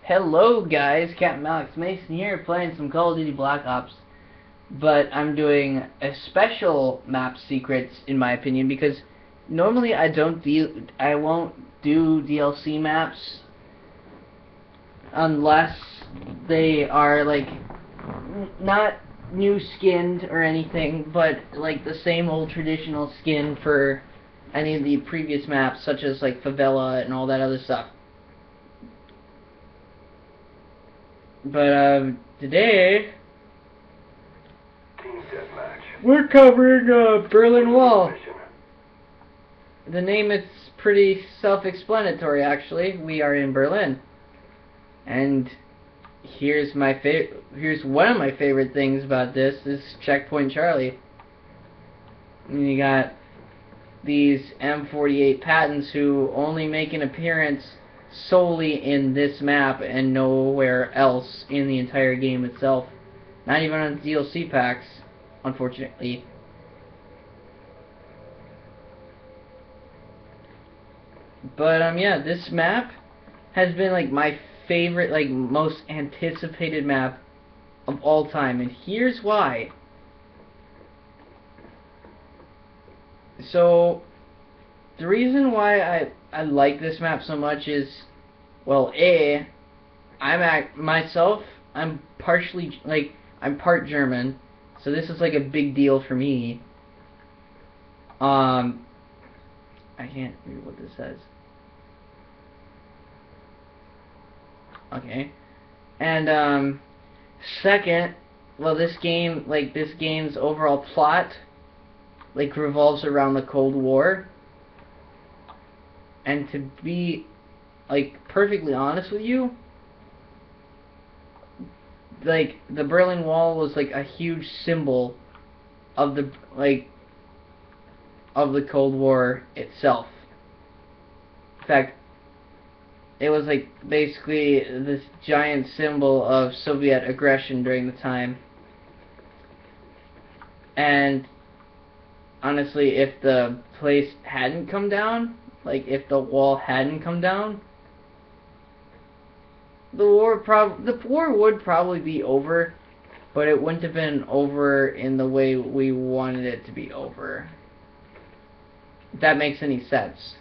Hello guys, Captain Alex Mason here playing some Call of Duty Black Ops, but I'm doing a special map secrets in my opinion because normally I won't do DLC maps unless they are like not new skinned or anything, but like the same old traditional skin for any of the previous maps such as like Favela and all that other stuff. But today we're covering Berlin Wall. The name is pretty self-explanatory, actually. We are in Berlin, and here's one of my favorite things about this is Checkpoint Charlie. And you got these M48 patents who only make an appearance solely in this map and nowhere else in the entire game itself. Not even on DLC packs, unfortunately. But yeah, this map has been like my favorite, like most anticipated map of all time, and here's why. So the reason why I like this map so much is, well, I'm partially, like, I'm part German, so this is like a big deal for me. I can't read what this says. Okay. And second, well, this game's overall plot like revolves around the Cold War. And to be like perfectly honest with you, like the Berlin Wall was like a huge symbol of the Cold War itself. In fact, it was like basically this giant symbol of Soviet aggression during the time. And honestly, if the place hadn't come down, like if the wall hadn't come down, the war would probably be over, but it wouldn't have been over in the way we wanted it to be over. If that makes any sense.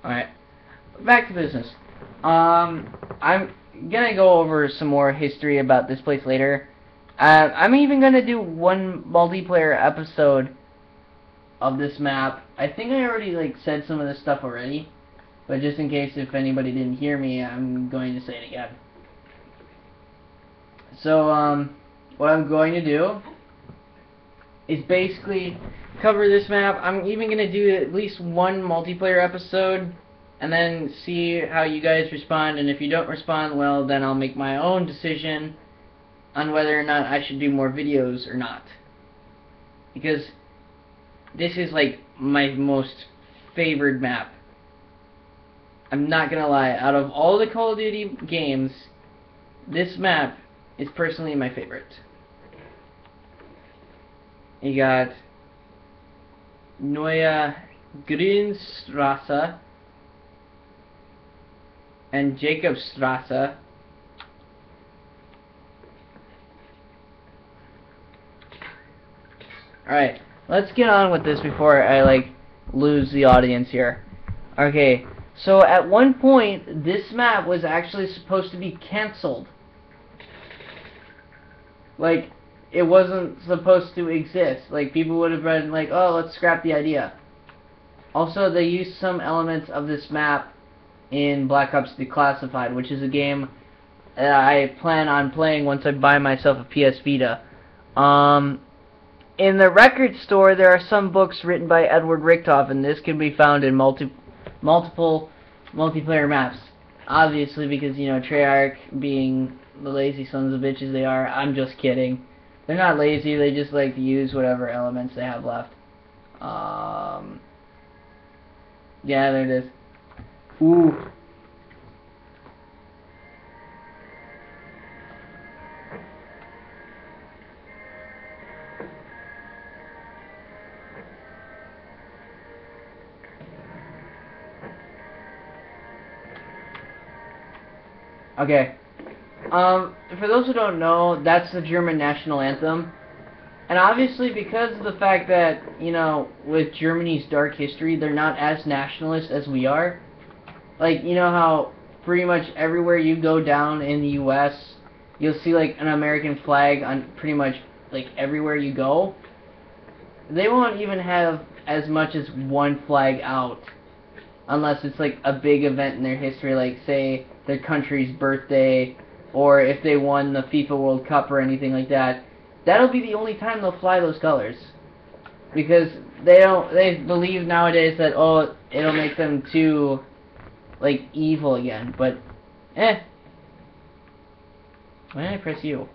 Alright, back to business. I'm gonna go over some more history about this place later. I'm even gonna do one multiplayer episode of this map. I think I already like said some of this stuff already, but just in case if anybody didn't hear me, I'm going to say it again. So what I'm going to do is basically cover this map. I'm even going to do at least one multiplayer episode and then see how you guys respond, and if you don't respond, well, then I'll make my own decision on whether or not I should do more videos or not. Because this is like my most favored map. I'm not going to lie, out of all the Call of Duty games, this map is personally my favorite. You got Neue Grünstrasse and Jakobstrasse. Alright, let's get on with this before I like lose the audience here. Okay, so at one point this map was actually supposed to be cancelled. Like, it wasn't supposed to exist. Like, people would have been like, oh, let's scrap the idea. Also, they used some elements of this map in Black Ops Declassified, which is a game that I plan on playing once I buy myself a PS Vita. In the record store, there are some books written by Edward Richtoff, and this can be found in multiple multiplayer maps. Obviously, because, you know, Treyarch being the lazy sons of bitches they are, I'm just kidding. They're not lazy, they just like to use whatever elements they have left. Yeah, there it is. Ooh. Okay. For those who don't know, that's the German national anthem. And obviously, because of the fact that, you know, with Germany's dark history, they're not as nationalist as we are. Like, you know how pretty much everywhere you go down in the U.S., you'll see, like, an American flag on pretty much, like, everywhere you go. They won't even have as much as one flag out unless it's, like, a big event in their history, like, say, their country's birthday, or if they won the FIFA World Cup or anything like that. That'll be the only time they'll fly those colors, because they believe nowadays that, oh, it'll make them too, like, evil again. But why did I press U?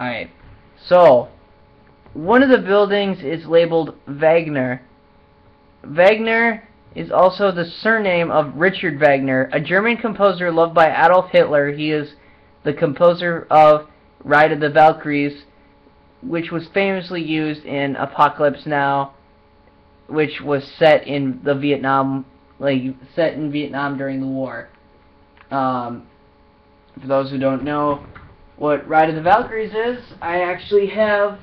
Alright, so one of the buildings is labeled Wagner. Wagner is also the surname of Richard Wagner, a German composer loved by Adolf Hitler. He is the composer of Ride of the Valkyries, which was famously used in Apocalypse Now, which was set in the Vietnam during the war. For those who don't know what Ride of the Valkyries is, I actually have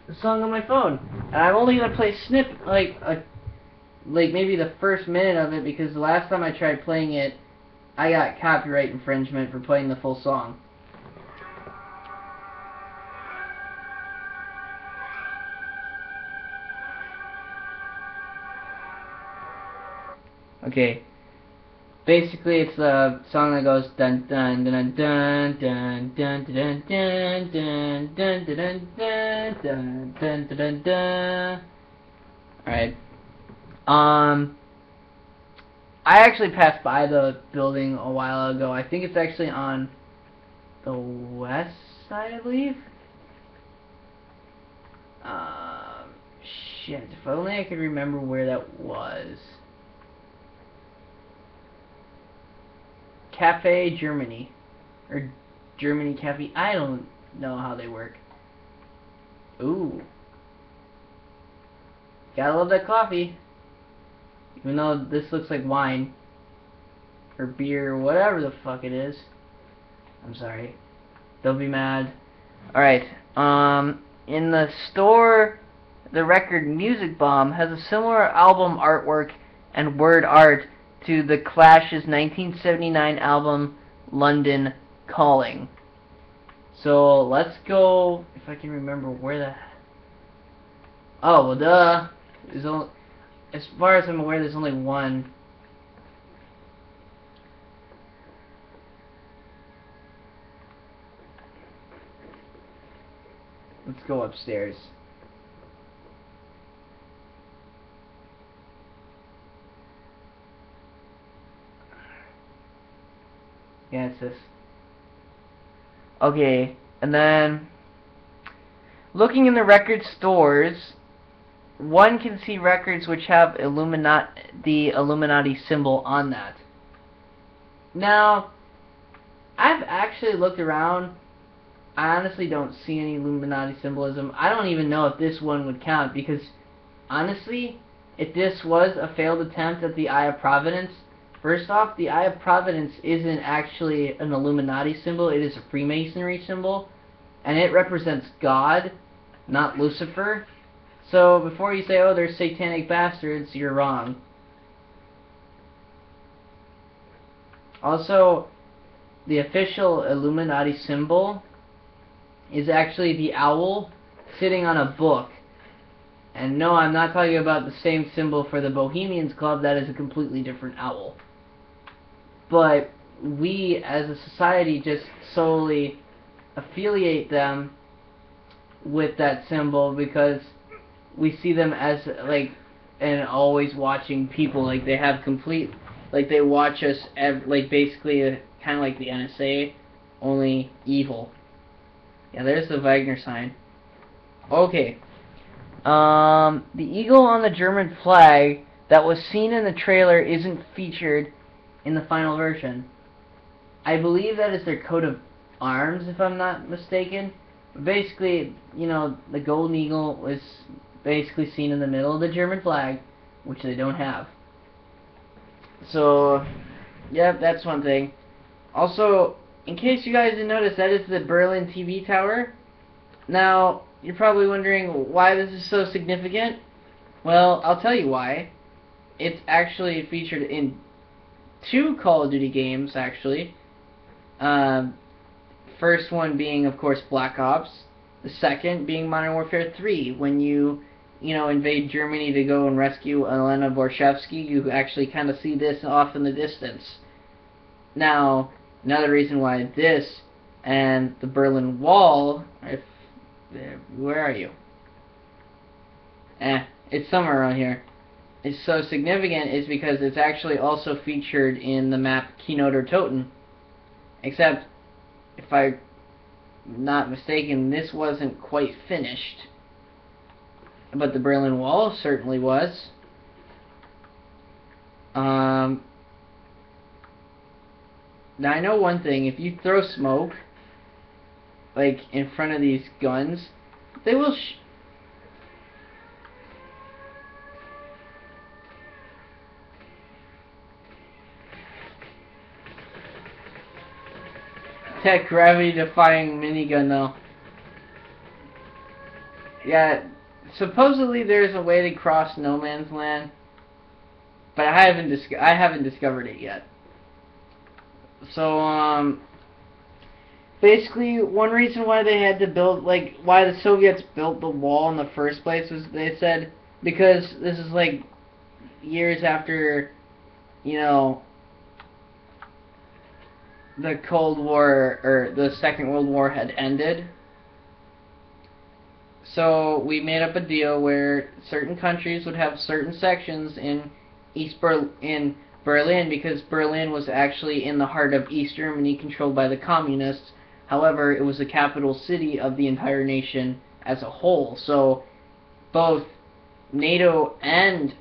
the song on my phone, and I'm only gonna play like maybe the first minute of it, because the last time I tried playing it, I got copyright infringement for playing the full song. Okay, basically it's the song that goes dun dun dun dun dun dun dun dun dun dun dun dun dun dun dun dun dun. Alright. I actually passed by the building a while ago. I think it's actually on the west side, I believe. Shit, if only I could remember where that was. Cafe Germany. Or Germany Cafe. I don't know how they work. Ooh. Gotta love that coffee. Even though this looks like wine. Or beer, or whatever the fuck it is. I'm sorry. They'll be mad. Alright. In the store, the record Music Bomb has a similar album artwork and word art to the Clash's 1979 album London Calling. So let's go, if I can remember where the... Oh, well, duh. There's only, as far as I'm aware, there's only one. Let's go upstairs. Yeah, it's this. Okay, and then looking in the record stores, one can see records which have the Illuminati symbol on that. Now, I've actually looked around. I honestly don't see any Illuminati symbolism. I don't even know if this one would count, because honestly, if this was a failed attempt at the Eye of Providence, first off, the Eye of Providence isn't actually an Illuminati symbol, it is a Freemasonry symbol, and it represents God, not Lucifer. So before you say, oh, they're satanic bastards, you're wrong. Also, the official Illuminati symbol is actually the owl sitting on a book. And no, I'm not talking about the same symbol for the Bohemians Club. That is a completely different owl. But we, as a society, just solely affiliate them with that symbol because we see them as, like, and always watching people. Like, they have complete, like, they watch us, like, basically kind of like the NSA, only evil. Yeah, there's the Wagner sign. Okay. The eagle on the German flag that was seen in the trailer isn't featured in the final version. I believe that is their coat of arms, if I'm not mistaken. Basically, you know, the golden eagle was basically seen in the middle of the German flag, which they don't have. So, yeah, that's one thing. Also, in case you guys didn't notice, that is the Berlin TV tower. Now, you're probably wondering why this is so significant. Well, I'll tell you why. It's actually featured in 2 Call of Duty games, actually. First one being, of course, Black Ops. The second being Modern Warfare 3, when you invade Germany to go and rescue Elena Borshevsky. You actually kind of see this off in the distance. Now, another reason why this and the Berlin Wall, where are you? It's somewhere around here. It's so significant is because it's actually also featured in the map Keynote or Toten. Except, if I'm not mistaken, this wasn't quite finished. But the Berlin Wall certainly was. Now I know one thing, if you throw smoke, like, in front of these guns, they will tech gravity-defying minigun, though. Yeah, supposedly there's a way to cross no man's land, but I haven't discovered it yet. So, basically, one reason why they had to build, like, why the Soviets built the wall in the first place was, they said, because this is, like, years after, you know, the Cold War, or the Second World War had ended. So, we made up a deal where certain countries would have certain sections in Berlin, because Berlin was actually in the heart of East Germany, controlled by the communists. However, it was the capital city of the entire nation as a whole. So both NATO and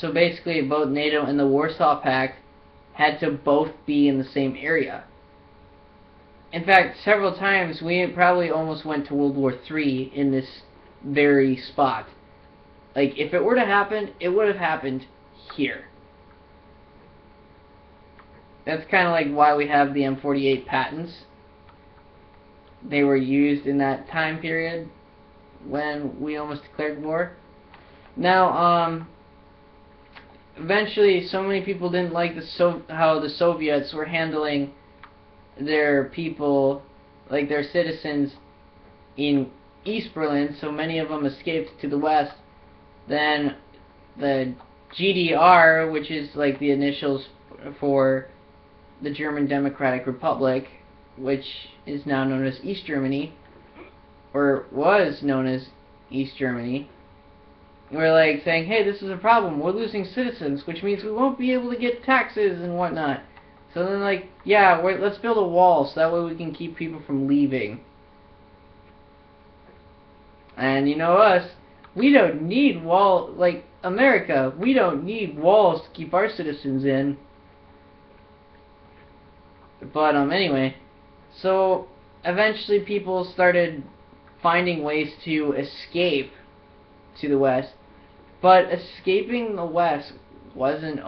both NATO and the Warsaw Pact had to both be in the same area. In fact, several times we probably almost went to World War III in this very spot. Like, if it were to happen, it would have happened here. That's kind of like why we have the M48 patents. They were used in that time period when we almost declared war. Now, eventually, so many people didn't like how the Soviets were handling their people, like their citizens, in East Berlin. So many of them escaped to the west. Then the GDR, which is like the initials for the German Democratic Republic, which is now known as East Germany, or was known as East Germany, we're like saying, hey, this is a problem, we're losing citizens, which means we won't be able to get taxes and whatnot. So then, like, yeah, let's build a wall so that way we can keep people from leaving. And you know us, we don't need like America, we don't need walls to keep our citizens in. But anyway, so eventually people started finding ways to escape to the west, but escaping the west didn't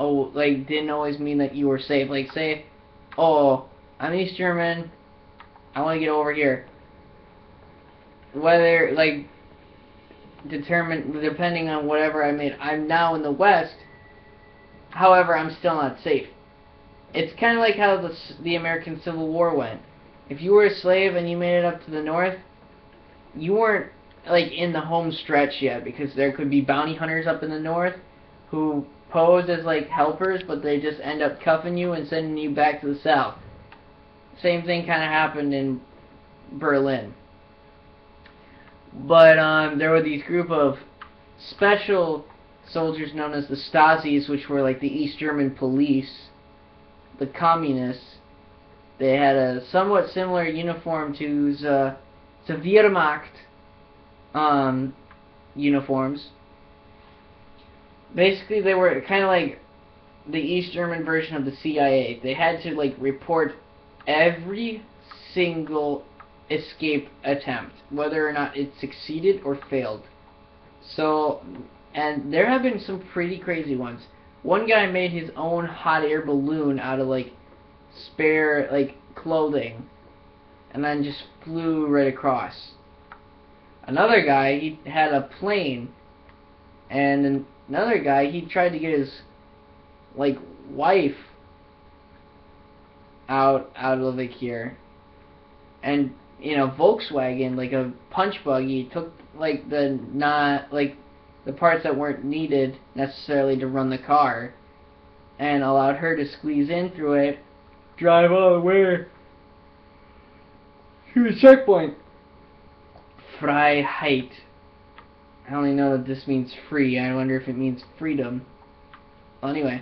always mean that you were safe. Like, say, oh, I'm East German, I want to get over here. Whether, like, depending on whatever I made, I'm now in the west, however, I'm still not safe. It's kind of like how the American Civil War went. If you were a slave and you made it up to the north, you weren't, like, in the home stretch yet, because there could be bounty hunters up in the north who pose as, like, helpers, but they just end up cuffing you and sending you back to the south. Same thing kind of happened in Berlin. But there were these group of special soldiers known as the Stasis, which were like the East German police, the communists. They had a somewhat similar uniform to the Wehrmacht, uniforms. Basically, they were kind of like the East German version of the CIA. They had to like report every single escape attempt, whether or not it succeeded or failed. So, and there have been some pretty crazy ones. One guy made his own hot air balloon out of like spare like clothing, and then just flew right across. Another guy, he had a plane, and another guy, he tried to get his like wife out of like here, and you know, Volkswagen, like a punch buggy, took like the parts that weren't needed necessarily to run the car, and allowed her to squeeze in through it, drive all the way to the checkpoint. Freiheit. I only know that this means free. I wonder if it means freedom. Well, anyway.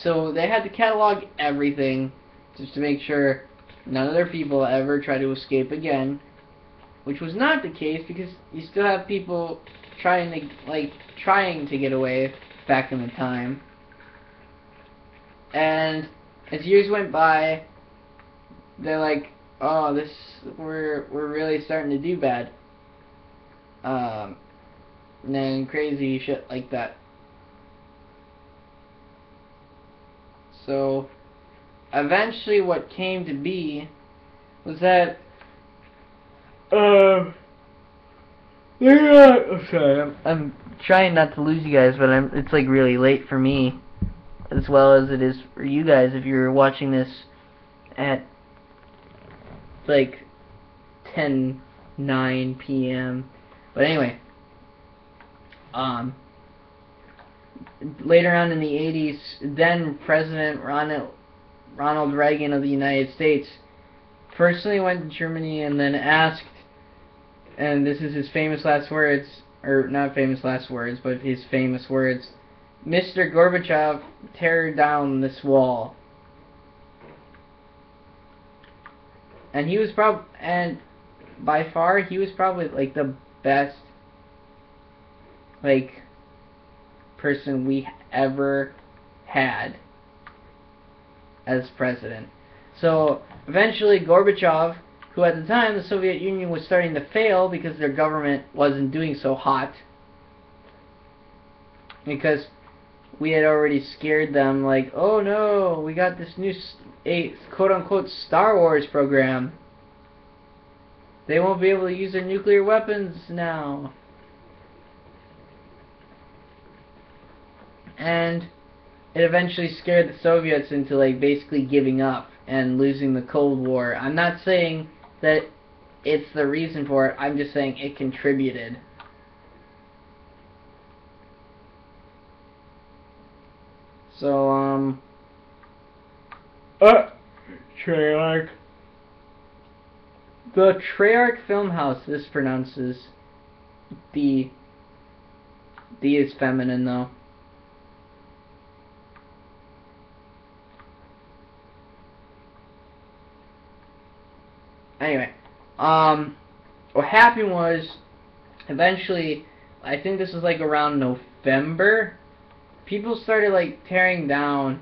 So they had to catalog everything just to make sure none of their people ever try to escape again, which was not the case because you still have people trying to get away back in the time. And as years went by, they're like, oh, we're really starting to do bad. And then crazy shit like that. So eventually what came to be was that sorry, I'm trying not to lose you guys, but it's like really late for me as well as it is for you guys if you're watching this at like 10:09 p.m. But anyway, later on in the 80s, then President Ronald Reagan of the United States personally went to Germany and then asked, and this is his famous last words, or not famous last words, but his famous words, "Mr. Gorbachev, tear down this wall." And he was by far, he was probably like the best like person we ever had as president. So eventually Gorbachev, who at the time the Soviet Union was starting to fail because their government wasn't doing so hot, because we had already scared them like, oh no, we got this new quote-unquote Star Wars program. They won't be able to use their nuclear weapons now. And it eventually scared the Soviets into like basically giving up and losing the Cold War. I'm not saying that it's the reason for it, I'm just saying it contributed. So, Treyarch. The Treyarch Film House, this pronounces D is feminine though. Anyway, what happened was, eventually, I think this was like around November, people started like tearing down,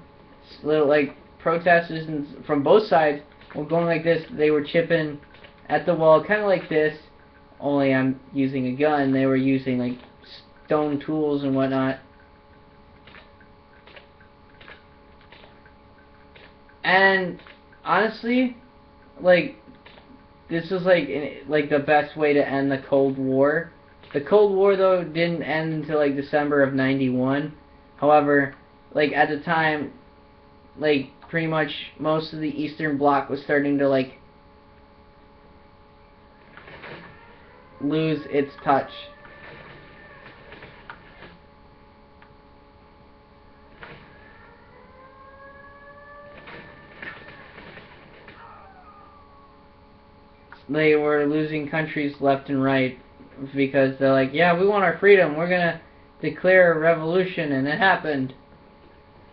little like protesters from both sides were going like this. They were chipping at the wall, kind of like this, only I'm using a gun. They were using like stone tools and whatnot. And honestly, like, this was like the best way to end the Cold War. The Cold War though didn't end until like December of '91. However, like at the time, like pretty much most of the Eastern Bloc was starting to like lose its touch. They were losing countries left and right because they're like, yeah, we want our freedom, we're gonna declare a revolution, and it happened.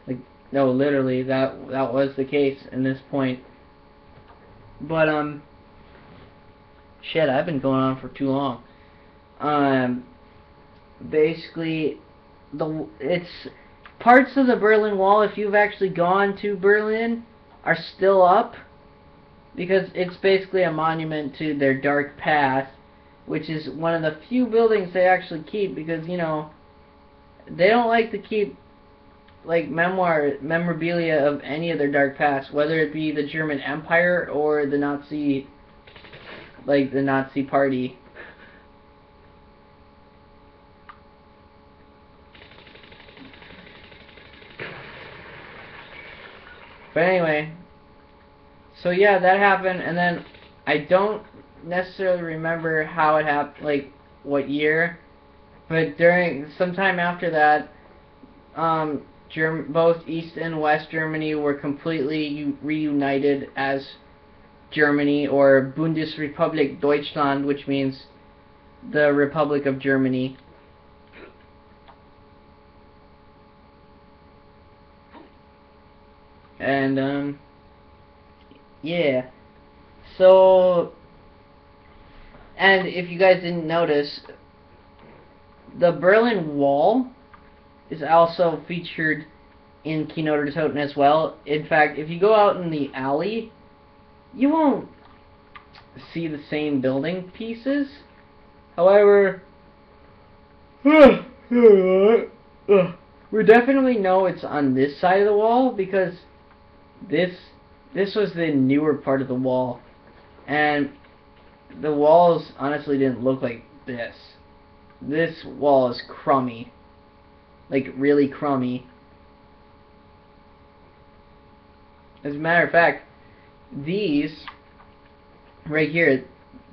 Like, no, literally, that was the case in this point. But Shit, I've been going on for too long. Basically, it's parts of the Berlin Wall, if you've actually gone to Berlin, are still up because it's basically a monument to their dark past, which is one of the few buildings they actually keep because, you know, they don't like to keep like memorabilia of any of their dark past, whether it be the German Empire or the Nazi party. But anyway, so yeah, that happened, and then I don't necessarily remember how it happened, like what year, but during sometime after that, both East and West Germany were completely reunited as Germany, or Bundesrepublik Deutschland, which means the Republic of Germany. And yeah, so, and if you guys didn't notice, the Berlin Wall is also featured in Keynote der Toten as well. In fact, if you go out in the alley, you won't see the same building pieces. However, we definitely know it's on this side of the wall because this was the newer part of the wall, and the walls honestly didn't look like this. This wall is crummy, like really crummy. As a matter of fact, these right here,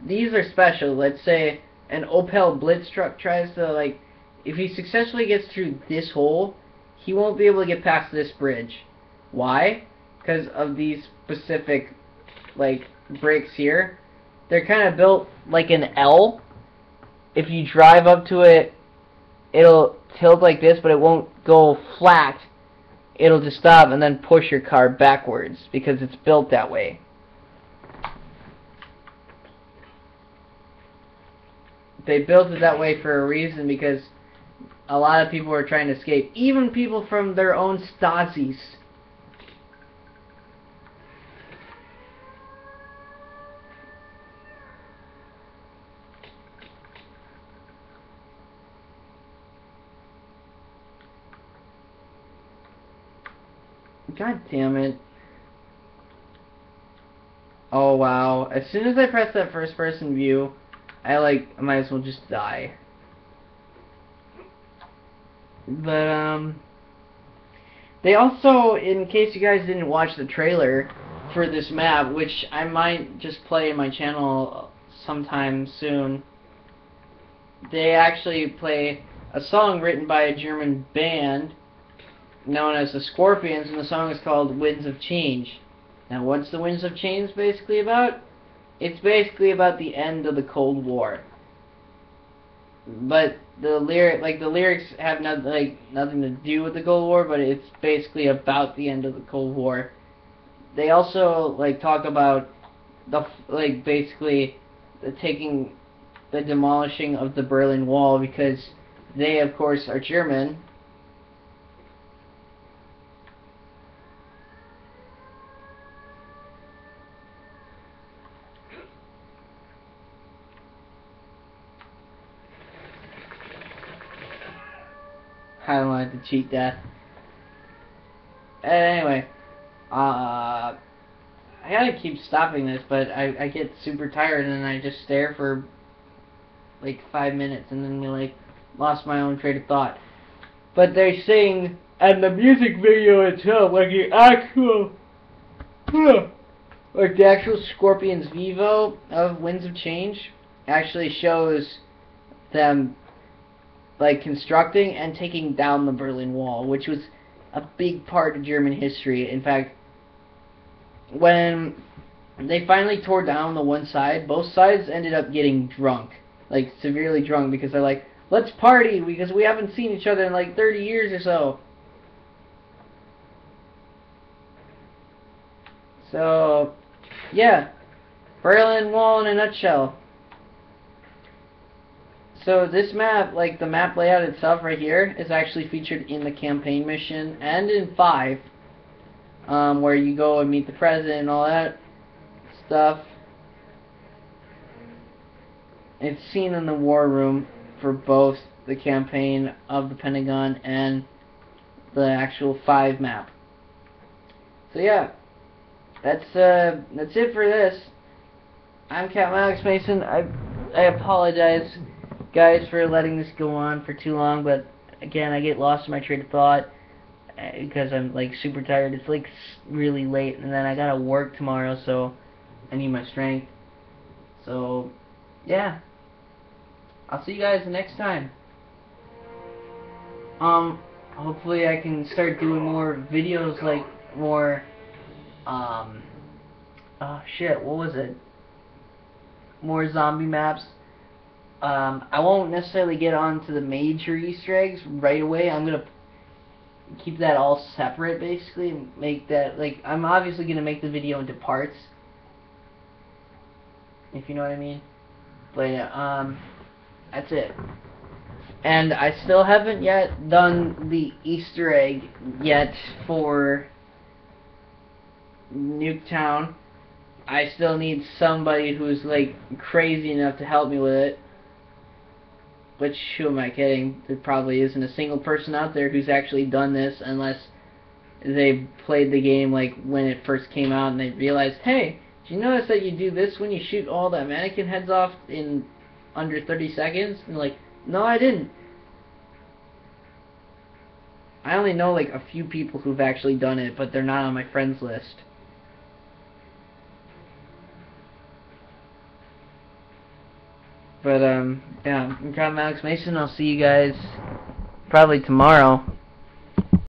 these are special. Let's say an Opel Blitz truck tries to, like, if he successfully gets through this hole, he won't be able to get past this bridge. Why? Because of these specific, like, bricks here. They're kind of built like an L. If you drive up to it, it'll tilt like this, but it won't go flat. It'll just stop and then push your car backwards because it's built that way. They built it that way for a reason, because a lot of people were trying to escape, even people from their own Stasis. God damn it. Oh wow. As soon as I press that first person view, I might as well just die. But they also, in case you guys didn't watch the trailer for this map, which I might just play in my channel sometime soon, they actually play a song written by a German band known as the Scorpions, and the song is called Winds of Change. Now, what's the Winds of Change basically about? It's basically about the end of the Cold War. But the lyrics have nothing to do with the Cold War, but it's basically about the end of the Cold War. They also talk about basically the demolishing of the Berlin Wall, because they of course are German. I don't want to cheat that. Anyway, I gotta keep stopping this, but I get super tired and then I just stare for like 5 minutes and then lost my own train of thought. But they sing, and the music video itself, the actual Scorpions Vivo of Winds of Change actually shows them constructing and taking down the Berlin Wall, which was a big part of German history. In fact, when they finally tore down the one side, both sides ended up getting drunk, severely drunk, because they're like, let's party, because we haven't seen each other in 30 years or so. So, yeah, Berlin Wall in a nutshell. So this map, like the map layout itself right here, is actually featured in the campaign mission and in 5, where you go and meet the president and all that stuff. It's seen in the war room for both the campaign of the Pentagon and the actual 5 map. So yeah, that's it for this. I'm Captain Alex Mason. I apologize, guys, for letting this go on for too long, but again, I get lost in my train of thought because I'm like super tired. It's like really late, and then I gotta work tomorrow, so I need my strength. So yeah, I'll see you guys next time. Hopefully I can start doing more videos, like more oh shit, what was it? More zombie maps. I won't necessarily get onto the major Easter eggs right away. I'm gonna keep that all separate, basically, and make that, like, I'm obviously gonna make the video into parts, if you know what I mean. But yeah, that's it. And I still haven't yet done the Easter egg yet for Nuketown. I still need somebody who's like crazy enough to help me with it. Which, who am I kidding? There probably isn't a single person out there who's actually done this, unless they played the game like when it first came out and they realized, hey, did you notice that you do this when you shoot all the mannequin heads off in under 30 seconds? And like, no, I didn't. I only know like a few people who've actually done it, but they're not on my friends list. But yeah, I'm Captain Alex Mason. I'll see you guys probably tomorrow.